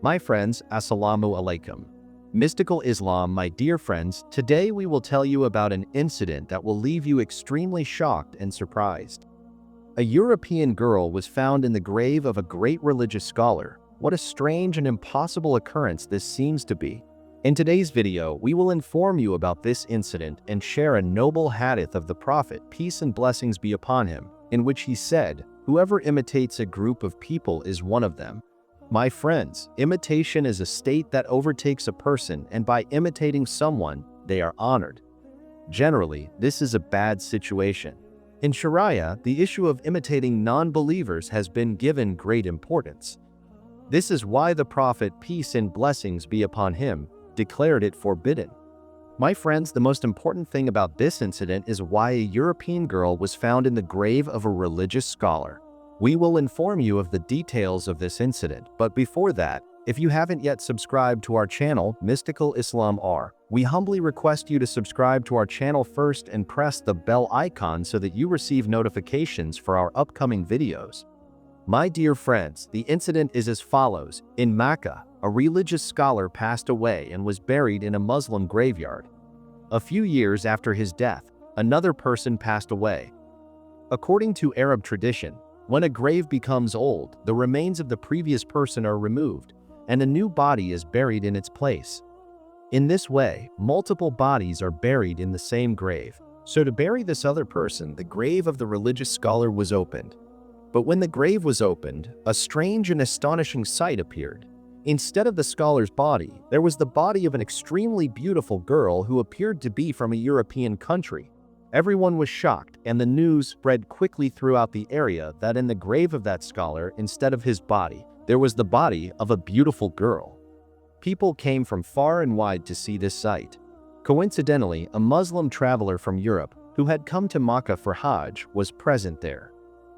My friends, Assalamu alaikum. Mystical Islam, my dear friends, today we will tell you about an incident that will leave you extremely shocked and surprised. A European girl was found in the grave of a great religious scholar. What a strange and impossible occurrence this seems to be. In today's video, we will inform you about this incident and share a noble hadith of the Prophet, peace and blessings be upon him, in which he said, "Whoever imitates a group of people is one of them." My friends, imitation is a state that overtakes a person, and by imitating someone, they are honored. Generally, this is a bad situation. In Sharia, the issue of imitating non-believers has been given great importance. This is why the Prophet, peace and blessings be upon him, declared it forbidden. My friends, the most important thing about this incident is why a European girl was found in the grave of a religious scholar. We will inform you of the details of this incident, but before that, if you haven't yet subscribed to our channel, Mystical Islam R, we humbly request you to subscribe to our channel first and press the bell icon so that you receive notifications for our upcoming videos. My dear friends, the incident is as follows. In Mecca, a religious scholar passed away and was buried in a Muslim graveyard. A few years after his death, another person passed away. According to Arab tradition, when a grave becomes old, the remains of the previous person are removed, and a new body is buried in its place. In this way, multiple bodies are buried in the same grave. So to bury this other person, the grave of the religious scholar was opened. But when the grave was opened, a strange and astonishing sight appeared. Instead of the scholar's body, there was the body of an extremely beautiful girl who appeared to be from a European country. Everyone was shocked, and the news spread quickly throughout the area that in the grave of that scholar, instead of his body, there was the body of a beautiful girl. People came from far and wide to see this sight. Coincidentally, a Muslim traveler from Europe, who had come to Makkah for Hajj, was present there.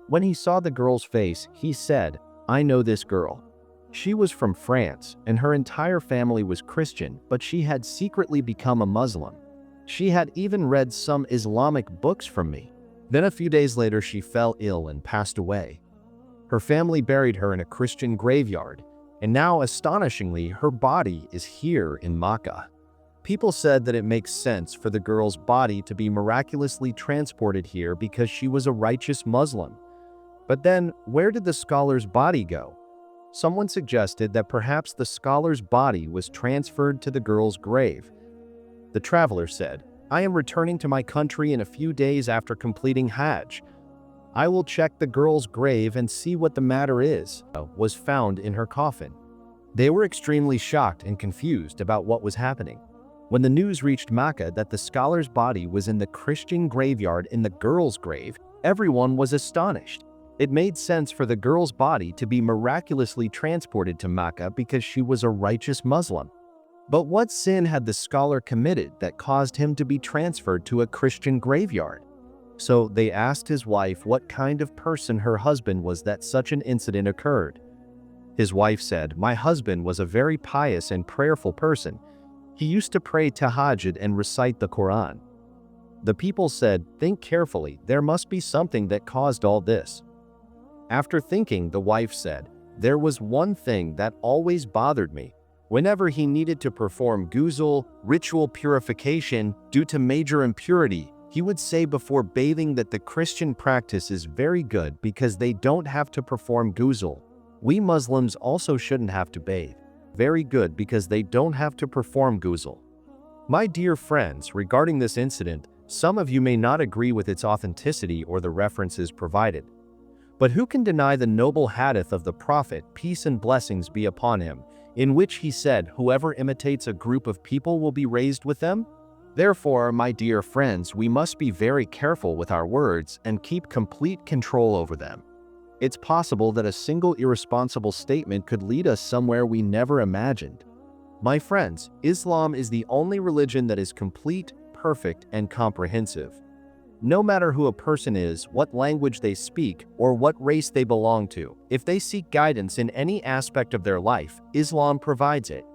When he saw the girl's face, he said, "I know this girl. She was from France, and her entire family was Christian, but she had secretly become a Muslim. She had even read some Islamic books from me. Then a few days later she fell ill and passed away. Her family buried her in a Christian graveyard, and now astonishingly her body is here in Makkah." People said that it makes sense for the girl's body to be miraculously transported here because she was a righteous Muslim. But then, where did the scholar's body go? Someone suggested that perhaps the scholar's body was transferred to the girl's grave. The traveler said, "I am returning to my country in a few days after completing Hajj. I will check the girl's grave and see what the matter is." Was found in her coffin. They were extremely shocked and confused about what was happening. When the news reached Mecca that the scholar's body was in the Christian graveyard in the girl's grave, everyone was astonished. It made sense for the girl's body to be miraculously transported to Mecca because she was a righteous Muslim. But what sin had the scholar committed that caused him to be transferred to a Christian graveyard? So they asked his wife what kind of person her husband was that such an incident occurred. His wife said, "My husband was a very pious and prayerful person. He used to pray tahajjud and recite the Quran." The people said, "Think carefully, there must be something that caused all this." After thinking, the wife said, "There was one thing that always bothered me. Whenever he needed to perform ghusl, ritual purification, due to major impurity, he would say before bathing that the Christian practice is very good because they don't have to perform ghusl. We Muslims also shouldn't have to bathe. Very good because they don't have to perform ghusl." My dear friends, regarding this incident, some of you may not agree with its authenticity or the references provided. But who can deny the noble hadith of the Prophet, peace and blessings be upon him, in which he said, "Whoever imitates a group of people will be raised with them"? Therefore, my dear friends, we must be very careful with our words and keep complete control over them. It's possible that a single irresponsible statement could lead us somewhere we never imagined. My friends, Islam is the only religion that is complete, perfect, and comprehensive. No matter who a person is, what language they speak, or what race they belong to, if they seek guidance in any aspect of their life, Islam provides it.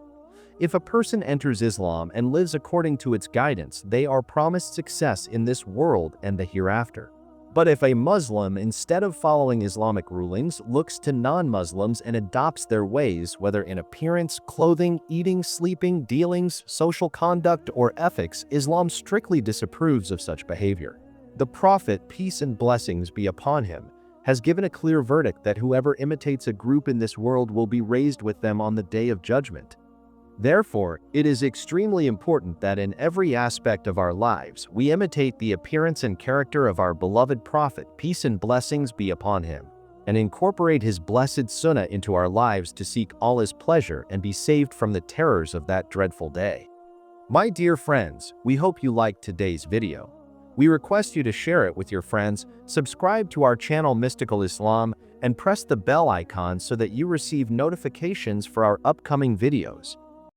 If a person enters Islam and lives according to its guidance, they are promised success in this world and the hereafter. But if a Muslim, instead of following Islamic rulings, looks to non-Muslims and adopts their ways, whether in appearance, clothing, eating, sleeping, dealings, social conduct, or ethics, Islam strictly disapproves of such behavior. The Prophet, peace and blessings be upon him, has given a clear verdict that whoever imitates a group in this world will be raised with them on the day of judgment. Therefore, it is extremely important that in every aspect of our lives, we imitate the appearance and character of our beloved Prophet, peace and blessings be upon him, and incorporate his blessed sunnah into our lives to seek Allah's pleasure and be saved from the terrors of that dreadful day. My dear friends, we hope you liked today's video. We request you to share it with your friends, subscribe to our channel Mystical Islam, and press the bell icon so that you receive notifications for our upcoming videos.